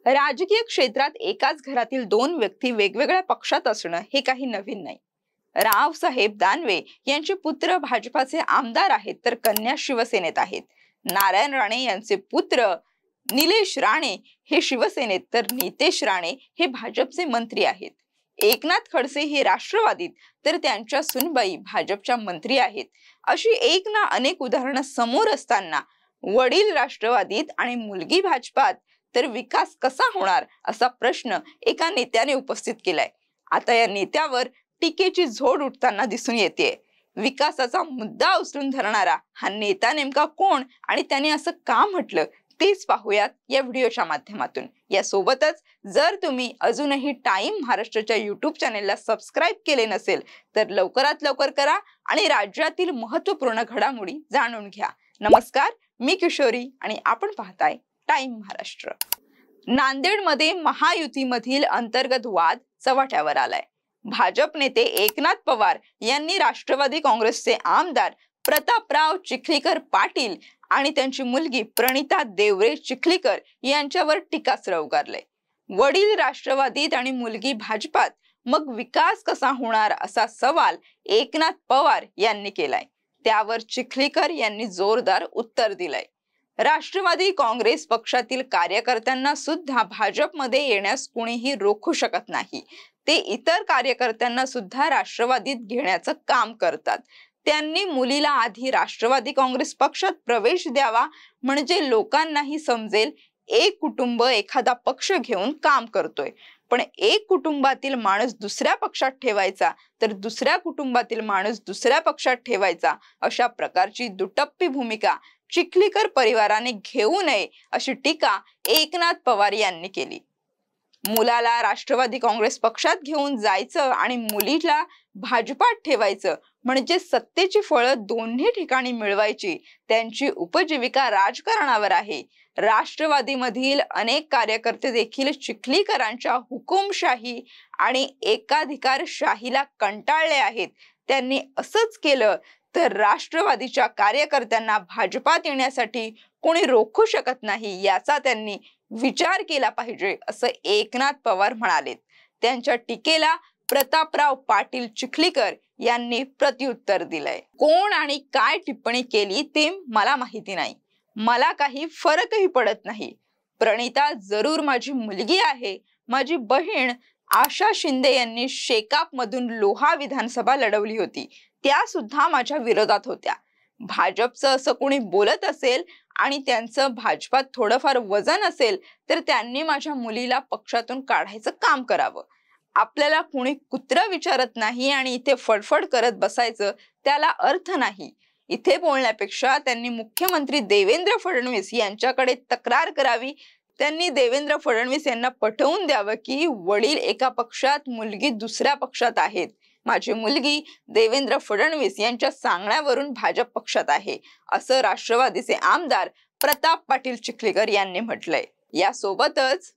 राजकीय क्षेत्रात एकाच घरातील दोन व्यक्ती वेगवेगळ्या पक्षात असणं हे काही नवीन नाही. रावसाहेब दानवे यांचे पुत्र भाजपाचे आमदार आहेत, तर कन्या शिवसेनेत आहेत. नारायण राणे यांचे पुत्र निलेश राणे हे शिवसेनेत, तर नितेश राणे हे भाजपचे मंत्री आहेत. एकनाथ खडसे हे राष्ट्रवादीत, तर त्यांच्या सुनबाई भाजपच्या मंत्री आहेत. अशी एक ना अनेक उदाहरणं समोर असताना वडील राष्ट्रवादीत आणि मुलगी भाजपात, तर विकास कसा होणार असा प्रश्न एका नेत्याने उपस्थित केलाय. आता या नेत्यावर टीकेची झोड उठताना दिसून येते. विकासाचा मुद्दा उचलून धरणारा हा नेता नेमका कोण आणि त्याने असं का म्हटलं तेच पाहूयात या व्हिडिओच्या माध्यमातून. यासोबतच जर तुम्ही अजूनही टाइम महाराष्ट्राच्या युट्यूब चॅनेलला सबस्क्राईब केले नसेल तर लवकरात लवकर करा आणि राज्यातील महत्त्वपूर्ण घडामोडी जाणून घ्या. नमस्कार, मी किशोरी आणि आपण पाहताय टाइम महाराष्ट्र. नांदेडमध्ये महायुतीमधील अंतर्गत वाद चव्हाट्यावर आलाय. भाजप नेते एकनाथ पवार यांनी राष्ट्रवादी काँग्रेसचे आमदार प्रतापराव चिखलीकर पाटील आणि त्यांची मुलगी प्रणिता देवरे चिखलीकर यांच्यावर टीकास्त्र उगारले. वडील राष्ट्रवादीत आणि मुलगी भाजपात, मग विकास कसा होणार असा सवाल एकनाथ पवार यांनी केलाय. त्यावर चिखलीकर यांनी जोरदार उत्तर दिलंय. राष्ट्रवादी काँग्रेस पक्षातील कार्यकर्त्यांना सुद्धा भाजपमध्ये येण्यास कोणीही रोखू शकत नाही. ते इतर कार्यकर्त्यांना सुद्धा राष्ट्रवादीत घेण्याचं काम करतात. त्यांनी मुलीला आधी राष्ट्रवादी काँग्रेस पक्षात प्रवेश द्यावा, म्हणजे लोकांनाही समजेल एक कुटुंब एखादा पक्ष घेऊन काम करतोय. पण एक कुटुंबातील माणूस दुसऱ्या पक्षात ठेवायचा, तर दुसऱ्या कुटुंबातील माणूस दुसऱ्या पक्षात ठेवायचा, अशा प्रकारची दुटप्पी भूमिका चिखलीकर परिवाराने घेऊ नये अशी टीका एकनाथ पवार यांनी केली. मुलाला राष्ट्रवादी काँग्रेस पक्षात घेऊन जायचं आणि मुलीला भाजपात ठेवायचं, म्हणजे सत्तेची फळं दोन्ही ठिकाणी मिळवायची. त्यांची उपजीविका राजकारणावर आहे. राष्ट्रवादीमधील अनेक कार्यकर्ते देखील चिखलीकरांच्या हुकुमशाही आणि एकाधिकारशाहीला कंटाळले आहेत. त्यांनी असंच केलं तर राष्ट्रवादीच्या कार्यकर्त्यांना भाजपात येण्यासाठी कोणी रोखू शकत नाही, याचा त्यांनी विचार केला पाहिजे, असं एकनाथ पवार म्हणाले. त्यांच्या टीकेला प्रतापराव पाटील चिखलीकर यांनी प्रत्युत्तर दिलंय. कोण आणि काय टिप्पणी केली ते मला माहिती नाही. मला काही फरकही पडत नाही. प्रणिता जरूर माझी मुलगी आहे. माझी बहीण आशा शिंदे यांनी शेकाप मधून लोहा विधानसभा लढवली होती. त्या सुद्धा माझ्या विरोधात होत्या. भाजपचं असं कोणी बोलत असेल आणि त्यांचं भाजपात थोडंफार वजन असेल तर त्यांनी माझ्या मुलीला पक्षातून काढायचं काम करावं. आपल्याला कोणी कुत्र विचारत नाही आणि इथे फडफड करत बसायचं त्याला अर्थ नाही. इथे बोलण्यापेक्षा त्यांनी मुख्यमंत्री देवेंद्र फडणवीस यांच्याकडे तक्रार करावी. त्यांनी देवेंद्र फडणवीस यांना पटवून द्यावं की वडील एका पक्षात, मुलगी दुसऱ्या पक्षात आहेत. माझी मुलगी देवेंद्र फडणवीस यांच्या सांगण्यावरून भाजप पक्षात आहे, असं राष्ट्रवादीचे आमदार प्रताप पाटील चिखलीकर यांनी म्हटलंय. यासोबतच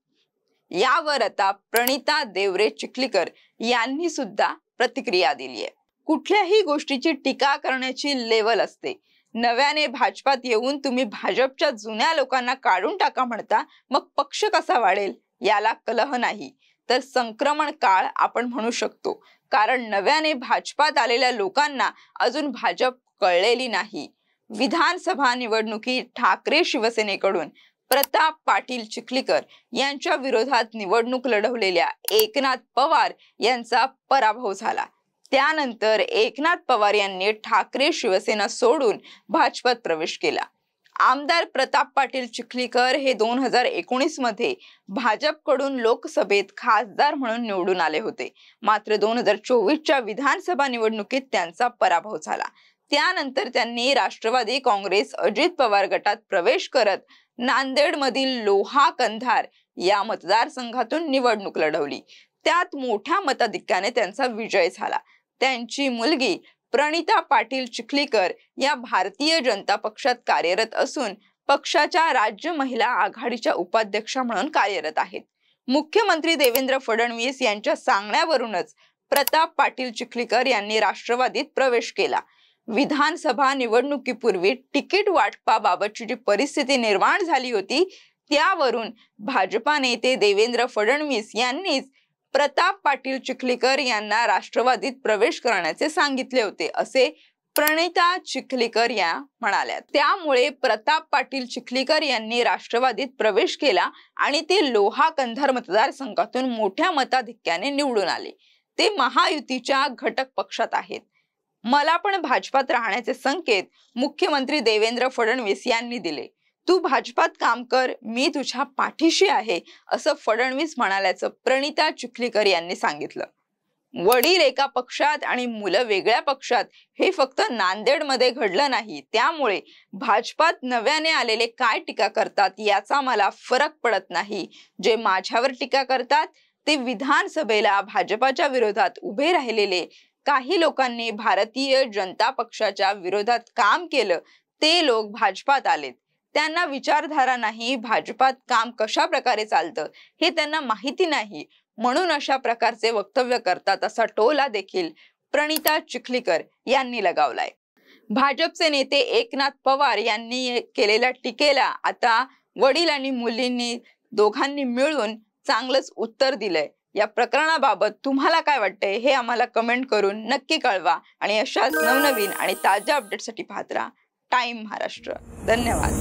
यावर आता प्रणिता देवरे चिखलीकर यांनी सुद्धा प्रतिक्रिया दिली आहे. कुठल्याही गोष्टीची टीका करण्याची लेवल असते. नव्याने भाजपात येऊन तुम्ही भाजपच्या जुन्या लोकांना काढून टाका म्हणता, मग पक्ष कसा वाढेल? याला कलह नाही तर संक्रमण काळ आपण म्हणू शकतो. कारण नव्याने भाजपात आलेल्या लोकांना अजून भाजप कळलेली नाही. विधानसभा निवडणुकीत ठाकरे शिवसेनेकडून प्रताप पाटील चिखलीकर यांच्या विरोधात निवडणूक लढवलेल्या एकनाथ पवार यांचा पराभव झाला. त्यानंतर एकनाथ पवार यांनी ठाकरे शिवसेना सोडून भाजपात प्रवेश केला. आमदार प्रताप पाटील चिखलीकर हे 2019 मध्ये भाजपकडून लोकसभेत खासदार म्हणून निवडून आले होते. मात्र 2024च्या विधानसभा निवडणुकीत त्यांचा पराभव झाला. त्यानंतर त्यांनी राष्ट्रवादी काँग्रेस अजित पवार गटात प्रवेश करत नांदेडमधील लोहा कंधार या मतदारसंघातून निवडणूक लढवली. त्यात मोठ्या मताधिक्याने त्यांचा विजय झाला. त्यांची मुलगी प्रणिता पाटील चिखलीकर या भारतीय जनता पक्षात कार्यरत असून पक्षाच्या राज्य महिला आघाडीच्या उपाध्यक्षा म्हणून कार्यरत आहेत. मुख्यमंत्री देवेंद्र फडणवीस यांच्या सांगण्यावरूनच प्रताप पाटील चिखलीकर यांनी राष्ट्रवादीत प्रवेश केला. विधानसभा निवडणुकीपूर्वी तिकीट वाटपाबाबतची जी परिस्थिती निर्माण झाली होती त्यावरून भाजपा नेते देवेंद्र फडणवीस यांनीच प्रताप पाटील चिखलीकर यांना राष्ट्रवादीत प्रवेश करण्याचे सांगितले होते, असे प्रणिता चिखलीकर या म्हणाल्या। त्यामुळे प्रताप पाटील चिखलीकर यांनी राष्ट्रवादीत प्रवेश केला आणि ते लोहा कंधार मतदारसंघातून मोठ्या मताधिक्याने निवडून आले। ते महायुतीच्या घटक पक्षात आहेत। मला पण भाजपात राहण्याचे संकेत मुख्यमंत्री देवेंद्र फडणवीस यांनी दिले। तू भाजपात काम कर, मी तुझ्या पाठीशी आहे, असं फडणवीस म्हणाल्याचं प्रणिता चिखलीकर यांनी सांगितलं। वडील एका पक्षात आणि मुलं वेगळ्या पक्षात हे फक्त नांदेडमध्ये घडलं नाही, त्यामुळे भाजपात नव्याने आलेले काय टीका करतात याचा मला फरक पडत नाही। जे माझ्यावर टीका करतात ते विधानसभेला भाजपाच्या विरोधात उभे राहिलेले काही लोकांनी भारतीय जनता पक्षाच्या विरोधात काम केलं, ते लोक भाजपात आलेत। त्यांना विचारधारा नाही, भाजपात काम कशा प्रकारे चालतं हे त्यांना माहिती नाही, म्हणून अशा प्रकारचे वक्तव्य करतात, असा टोला देखील प्रणिता चिखलीकर यांनी लगावलाय। भाजपचे नेते एकनाथ पवार यांनी केलेल्या टीकेला आता वडील आणि मुलींनी दोघांनी मिळून चांगलंच उत्तर दिलंय। या प्रकरणाबाबत तुम्हाला काय वाटतंय हे आम्हाला कमेंट करून नक्की कळवा आणि अशाच नवनवीन आणि ताज्या अपडेटसाठी पाहत राहा टाइम महाराष्ट्र। धन्यवाद।